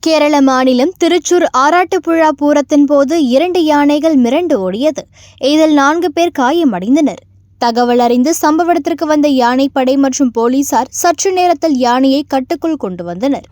கேரள மாநிலம் திருச்சூர் ஆராட்டுப்புழா பூரத்தின் போது 2 யானைகள் மிரண்டு ஓடியது. இதில் 4 பேர் காயமடைந்தனர். தகவல் அறிந்து சம்பவ இடத்திற்கு வந்த யானைப்படை மற்றும் போலீசார் சற்று நேரத்தில் யானையை கட்டுக்குள் கொண்டு வந்தனர்.